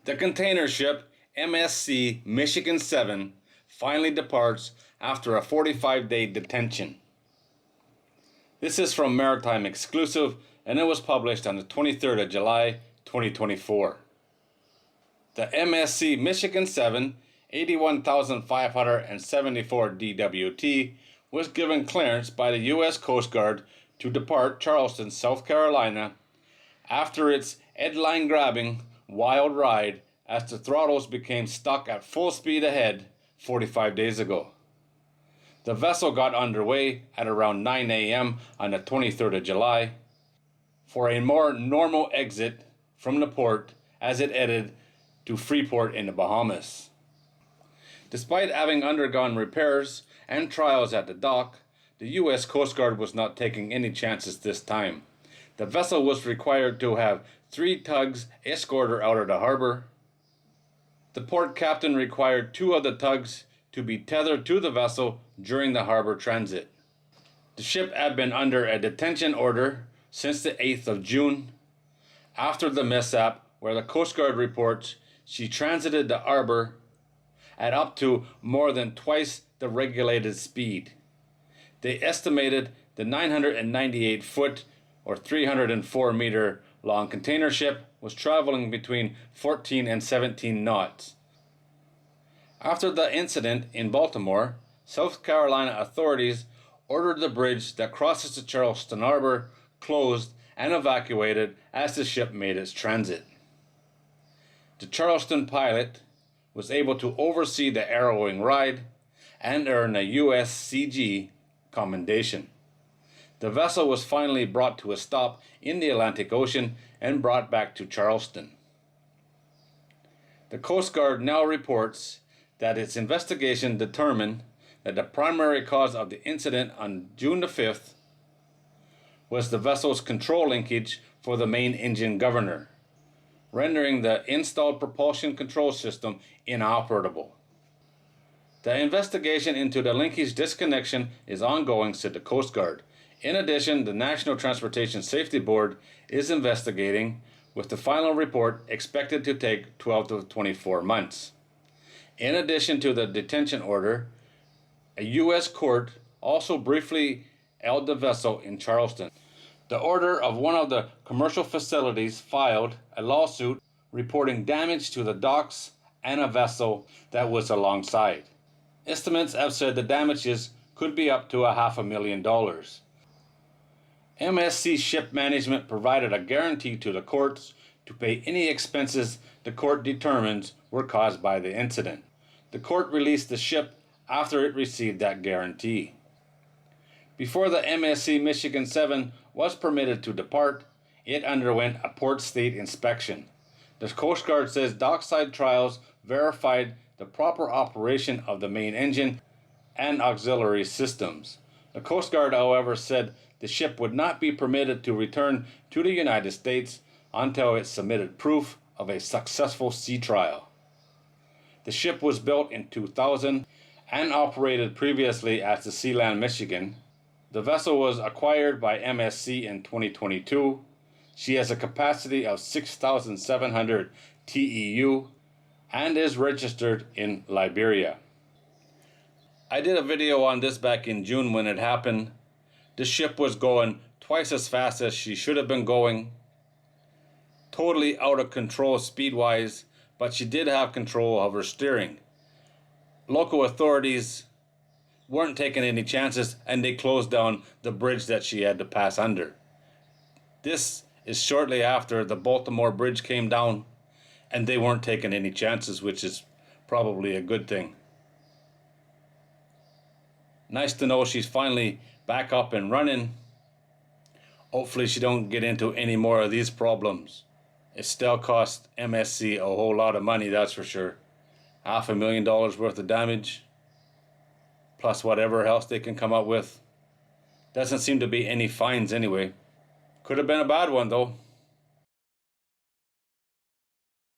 The container ship MSC Michigan VII finally departs after a 45-day detention. This is from Maritime Exclusive, and it was published on the 23rd of July 2024. The MSC Michigan VII 81,574 DWT was given clearance by the U.S. Coast Guard to depart Charleston, South Carolina after its headline-grabbing wild ride as the throttles became stuck at full speed ahead 45 days ago. The vessel got underway at around 9 a.m. on the 23rd of July for a more normal exit from the port as it headed to Freeport in the Bahamas. Despite having undergone repairs and trials at the dock, the U.S. Coast Guard was not taking any chances this time. The vessel was required to have 3 tugs escort her out of the harbor. The port captain required 2 of the tugs to be tethered to the vessel during the harbor transit. The ship had been under a detention order since the 8th of June. After the mishap, where the Coast Guard reports she transited the harbor at up to more than twice the regulated speed. They estimated the 998-foot or 304-meter long container ship was traveling between 14 and 17 knots. After the incident in Baltimore, South Carolina authorities ordered the bridge that crosses the Charleston Harbor closed and evacuated as the ship made its transit. The Charleston pilot was able to oversee the harrowing ride and earn a USCG commendation. The vessel was finally brought to a stop in the Atlantic Ocean and brought back to Charleston. The Coast Guard now reports that its investigation determined that the primary cause of the incident on June the 5th was the vessel's control linkage for the main engine governor, rendering the installed propulsion control system inoperable. The investigation into the linkage disconnection is ongoing, said the Coast Guard. In addition, the National Transportation Safety Board is investigating, with the final report expected to take 12 to 24 months. In addition to the detention order, a U.S. court also briefly held the vessel in Charleston. The order of one of the commercial facilities filed a lawsuit reporting damage to the docks and a vessel that was alongside. Estimates have said the damages could be up to $500,000. MSC Ship Management provided a guarantee to the courts to pay any expenses the court determines were caused by the incident. The court released the ship after it received that guarantee. Before the MSC Michigan VII was permitted to depart, it underwent a port state inspection. The Coast Guard says dockside trials verified the proper operation of the main engine and auxiliary systems. The Coast Guard, however, said the ship would not be permitted to return to the United States until it submitted proof of a successful sea trial. The ship was built in 2000 and operated previously as the Sealand Michigan. The vessel was acquired by MSC in 2022. She has a capacity of 6,700 TEU and is registered in Liberia. I did a video on this back in June when it happened. The ship was going twice as fast as she should have been going. Totally out of control speed-wise, but she did have control of her steering. Local authorities weren't taking any chances and they closed down the bridge that she had to pass under. This is shortly after the Baltimore bridge came down and they weren't taking any chances, which is probably a good thing. Nice to know she's finally back up and running. Hopefully she don't get into any more of these problems. It still cost MSC a whole lot of money, that's for sure. $500,000 worth of damage, plus whatever else they can come up with. Doesn't seem to be any fines anyway. Could have been a bad one though.